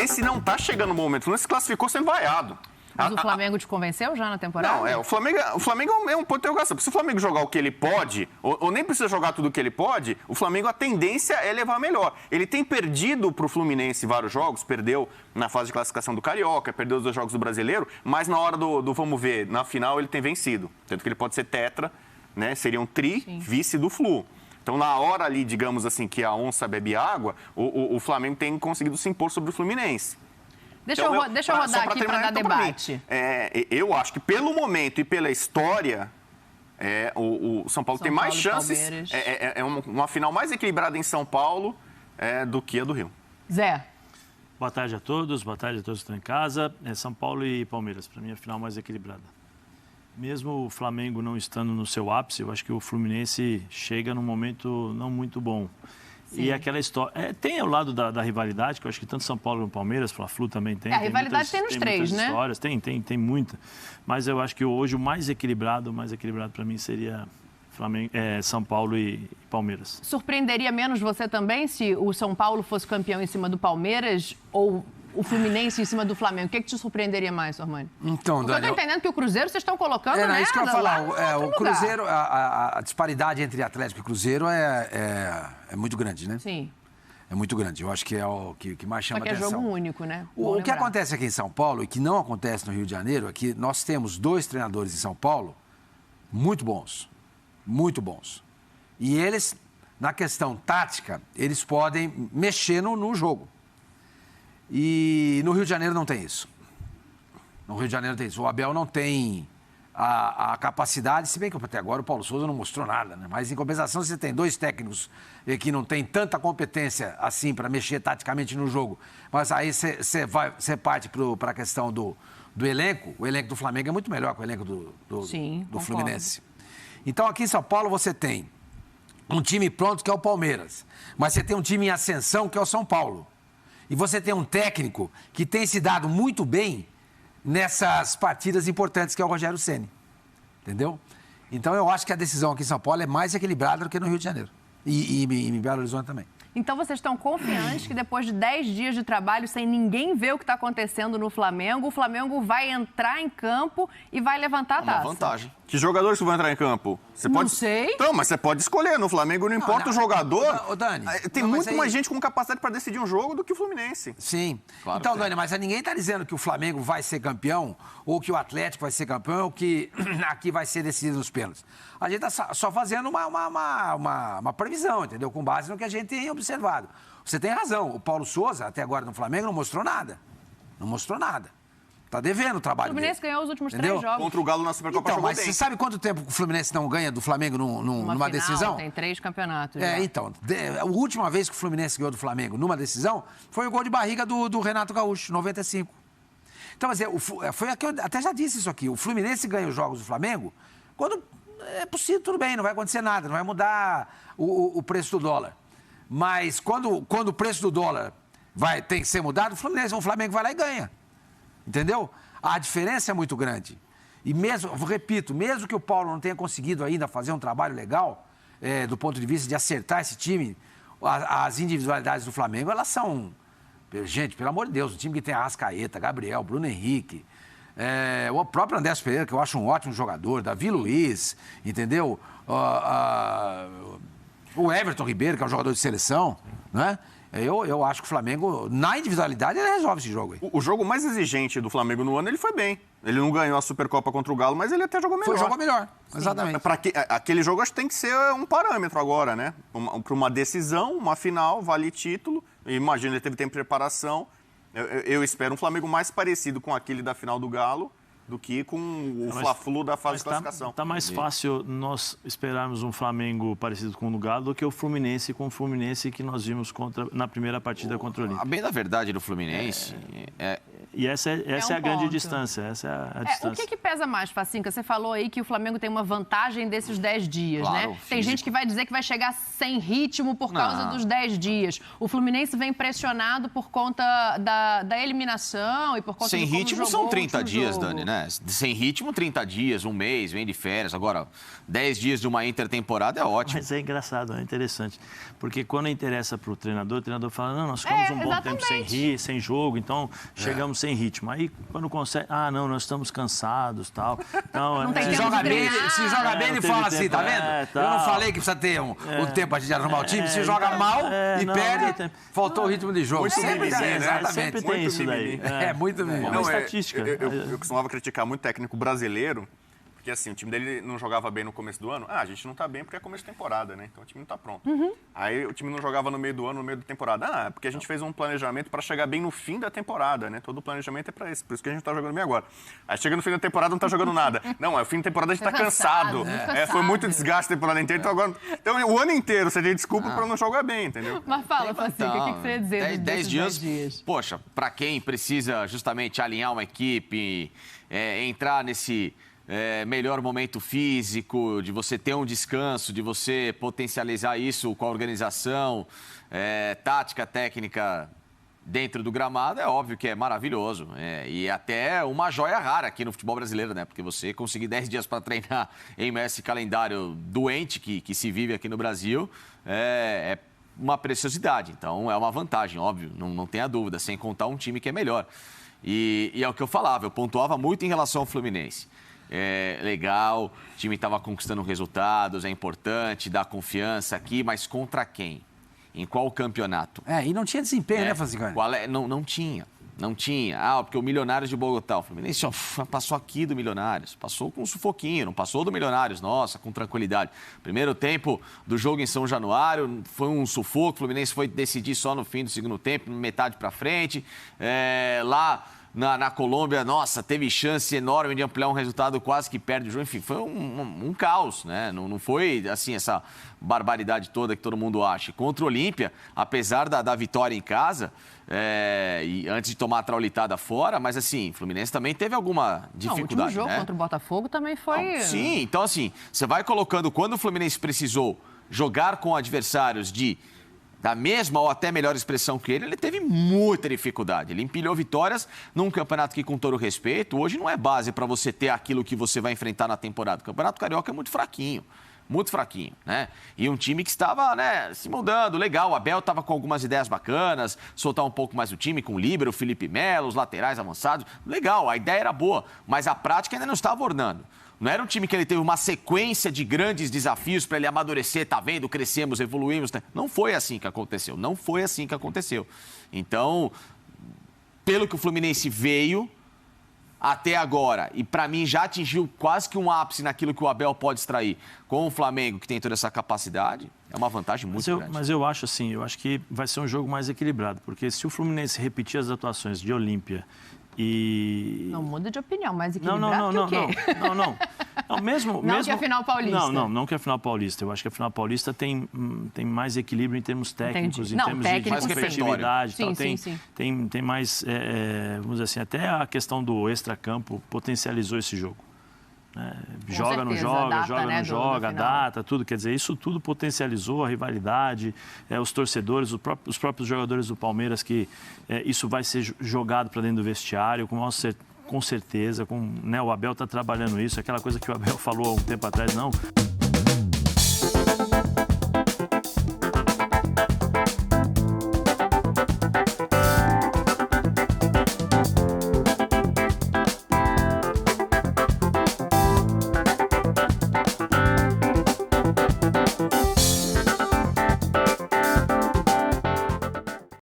Fluminense não tá chegando no momento. O Fluminense classificou sendo vaiado. Mas o Flamengo te convenceu já na temporada? Não, o Flamengo é um ponto de interrogação. Porque se o Flamengo jogar o que ele pode, ou nem precisa jogar tudo o que ele pode, o Flamengo, a tendência é levar melhor. Ele tem perdido para o Fluminense vários jogos, perdeu na fase de classificação do Carioca, perdeu os 2 jogos do Brasileiro, mas na hora do vamos ver, na final ele tem vencido. Tanto que ele pode ser tetra, né? Seria um vice do Flu. Então, na hora ali, digamos assim, que a onça bebe água, o Flamengo tem conseguido se impor sobre o Fluminense. Deixa eu rodar aqui para dar debate. Eu acho que pelo momento e pela história, o São Paulo tem mais chances. É uma final mais equilibrada em São Paulo do que a do Rio. Zé. Boa tarde a todos que estão em casa. São Paulo e Palmeiras, para mim, a final mais equilibrada. Mesmo o Flamengo não estando no seu ápice, eu acho que o Fluminense chega num momento não muito bom. Sim. E aquela história... tem o lado da rivalidade, que eu acho que tanto São Paulo como Palmeiras, Fla-Flu também tem. A rivalidade tem nos três, né? Histórias. Tem muita. Mas eu acho que hoje o mais equilibrado para mim seria São Paulo e Palmeiras. Surpreenderia menos você também se o São Paulo fosse campeão em cima do Palmeiras ou o Fluminense em cima do Flamengo? O que te surpreenderia mais, Sormani? Então, Daniel... Eu estou entendendo que o Cruzeiro vocês estão colocando, né? Isso que eu ia falar. O Cruzeiro, a disparidade entre Atlético e Cruzeiro é muito grande, né? Sim. É muito grande. Eu acho que é o que mais chama atenção. Só que é jogo único, né? O que acontece aqui em São Paulo e que não acontece no Rio de Janeiro é que nós temos 2 treinadores em São Paulo muito bons. Muito bons. E eles, na questão tática, eles podem mexer no jogo. E no Rio de Janeiro não tem isso. No Rio de Janeiro tem isso. O Abel não tem a capacidade, se bem que até agora o Paulo Souza não mostrou nada, né? Mas em compensação você tem 2 técnicos que não tem tanta competência assim para mexer taticamente no jogo. Mas aí você parte para a questão do elenco. O elenco do Flamengo é muito melhor que o elenco do Fluminense. Então aqui em São Paulo você tem um time pronto que é o Palmeiras. Mas você tem um time em ascensão que é o São Paulo. E você tem um técnico que tem se dado muito bem nessas partidas importantes, que é o Rogério Ceni. Entendeu? Então, eu acho que a decisão aqui em São Paulo é mais equilibrada do que no Rio de Janeiro. E em Belo Horizonte também. Então, vocês estão confiantes que depois de 10 dias de trabalho, sem ninguém ver o que está acontecendo no Flamengo, o Flamengo vai entrar em campo e vai levantar a taça? Uma vantagem. Que jogadores que vão entrar em campo? Não sei. Então, mas você pode escolher. No Flamengo não importa o jogador. Dani, tem muito mais gente com capacidade para decidir um jogo do que o Fluminense. Sim. Claro, então, Dani, mas ninguém está dizendo que o Flamengo vai ser campeão, ou que o Atlético vai ser campeão, ou que aqui vai ser decidido nos pênaltis. A gente está só fazendo uma previsão, entendeu? Com base no que a gente tem observado. Você tem razão. O Paulo Souza, até agora no Flamengo, não mostrou nada. Não mostrou nada. Tá devendo o trabalho dele. O Fluminense ganhou os últimos 3 jogos. Contra o Galo na Supercopa jogou mas bem. você sabe quanto tempo o Fluminense não ganha do Flamengo numa decisão? Tem 3 campeonatos. Então, a última vez que o Fluminense ganhou do Flamengo numa decisão foi o gol de barriga do Renato Gaúcho, 95. Então, mas foi aqui, eu até já disse isso aqui, o Fluminense ganha os jogos do Flamengo quando é possível, tudo bem, não vai acontecer nada, não vai mudar o preço do dólar. Mas quando o preço do dólar tem que ser mudado, o Flamengo vai lá e ganha. Entendeu? A diferença é muito grande. E mesmo, repito, mesmo que o Paulo não tenha conseguido ainda fazer um trabalho legal, do ponto de vista de acertar esse time, as individualidades do Flamengo, elas são... Gente, pelo amor de Deus, o time que tem Arrascaeta, Gabriel, Bruno Henrique, o próprio Andrés Pereira, que eu acho um ótimo jogador, Davi Luiz, entendeu? O Everton Ribeiro, que é um jogador de seleção, né? Eu acho que o Flamengo, na individualidade, ele resolve esse jogo aí. O jogo mais exigente do Flamengo no ano, ele foi bem. Ele não ganhou a Supercopa contra o Galo, mas ele até jogou melhor. Jogou melhor, exatamente. Aquele jogo, acho que tem que ser um parâmetro agora, né? Para uma decisão, uma final, vale título. Imagina, ele teve tempo de preparação. Eu espero um Flamengo mais parecido com aquele da final do Galo do que com o Fla-Flu da fase de classificação. Tá mais fácil nós esperarmos um Flamengo parecido com o do Galo do que o Fluminense com o Fluminense que nós vimos na primeira partida contra o Olímpico. A bem da verdade do Fluminense, E essa é a grande ponto. distância. Essa é a distância. O que pesa mais, Facinca? Você falou aí que o Flamengo tem uma vantagem desses 10 dias, Claro, né? Tem gente que vai dizer que vai chegar sem ritmo por causa dos 10 dias. O Fluminense vem pressionado por conta da eliminação e por conta Sem de como ritmo jogou são o 30 último dias, jogo. Dani, né? Sem ritmo, 30 dias, um mês, vem de férias. Agora, 10 dias de uma intertemporada é ótimo. Mas é engraçado, é interessante. Porque quando interessa para o treinador fala, não, nós ficamos um bom tempo sem jogo, então chegamos sem ritmo. Aí, quando consegue, não, nós estamos cansados, tal. Então, Não tem Se tempo joga de bem, treinar. se joga bem, ele teve fala assim, tempo, tá vendo? Eu não falei que precisa ter um tempo pra gente arrumar o time. Se joga mal e não tem perde, tempo. faltou o ritmo de jogo. Muito Sempre mimimi, tem, né? exatamente. Sempre tem Muito isso daí. mimimi. É muito mesmo. Uma estatística. Eu costumava criticar muito técnico brasileiro, porque assim, o time dele não jogava bem no começo do ano. A gente não tá bem porque é começo de temporada, né? Então o time não tá pronto. Aí o time não jogava no meio do ano, no meio da temporada. É porque a gente fez um planejamento para chegar bem no fim da temporada, né? Todo o planejamento é para isso. Por isso que a gente tá jogando bem agora. Aí chega no fim da temporada não tá jogando nada. Não, é o fim da temporada a gente tá cansado. Foi muito desgaste a temporada inteira. Então o ano inteiro você tem desculpa para não jogar bem, entendeu? Mas fala, Facinca, o que você ia dizer 10 desses dias, poxa, para quem precisa justamente alinhar uma equipe, entrar nesse melhor momento físico, de você ter um descanso, de você potencializar isso com a organização, tática, técnica dentro do gramado, é óbvio que é maravilhoso. E até uma joia rara aqui no futebol brasileiro, né? Porque você conseguir 10 dias para treinar em esse calendário doente que se vive aqui no Brasil, é uma preciosidade. Então, é uma vantagem, óbvio, não tenha dúvida, sem contar um time que é melhor. E é o que eu falava, eu pontuava muito em relação ao Fluminense. Legal, o time estava conquistando resultados, é importante, dá confiança aqui, mas contra quem? Em qual campeonato? E não tinha desempenho, né, Facinca? Não tinha. Não tinha. Porque o Milionários de Bogotá, o Fluminense passou aqui do Milionários, passou com um sufoquinho, não passou do Milionários, nossa, com tranquilidade. Primeiro tempo do jogo em São Januário, foi um sufoco, o Fluminense foi decidir só no fim do segundo tempo, metade para frente. Lá na Colômbia, nossa, teve chance enorme de ampliar um resultado, quase que perde o jogo. Enfim, foi um caos, né? Não foi, assim, essa barbaridade toda que todo mundo acha. Contra o Olímpia, apesar da vitória em casa, e antes de tomar a traulitada fora, mas, assim, o Fluminense também teve alguma dificuldade, o último jogo né? contra o Botafogo também foi... Sim, então, assim, você vai colocando, quando o Fluminense precisou jogar com adversários da mesma ou até melhor expressão que ele teve muita dificuldade. Ele empilhou vitórias num campeonato que, com todo respeito, hoje não é base para você ter aquilo que você vai enfrentar na temporada. O Campeonato Carioca é muito fraquinho, né? E um time que estava, né, se mudando, legal. O Abel estava com algumas ideias bacanas, soltar um pouco mais o time com o líbero, o Felipe Melo, os laterais avançados. Legal, a ideia era boa, mas a prática ainda não estava ornando. Não era um time que ele teve uma sequência de grandes desafios para ele amadurecer, tá vendo? Crescemos, evoluímos. Né? Não foi assim que aconteceu. Então, pelo que o Fluminense veio até agora, e para mim já atingiu quase que um ápice naquilo que o Abel pode extrair com o Flamengo, que tem toda essa capacidade, é uma vantagem muito grande. Mas eu acho assim, que vai ser um jogo mais equilibrado, porque se o Fluminense repetir as atuações de Olímpia e... Não muda de opinião, mas equilibrado que o quê? Não, mesmo que a final paulista. Não que a final paulista. Eu acho que a final paulista tem mais equilíbrio em termos técnicos, em termos de competitividade. Sim. Tem mais, vamos dizer assim, até a questão do extracampo potencializou esse jogo. Joga, não joga, não joga, a data, tudo. Quer dizer, isso tudo potencializou a rivalidade, os torcedores, os próprios jogadores do Palmeiras, que isso vai ser jogado para dentro do vestiário, com certeza, o Abel está trabalhando isso, aquela coisa que o Abel falou há um tempo atrás, não.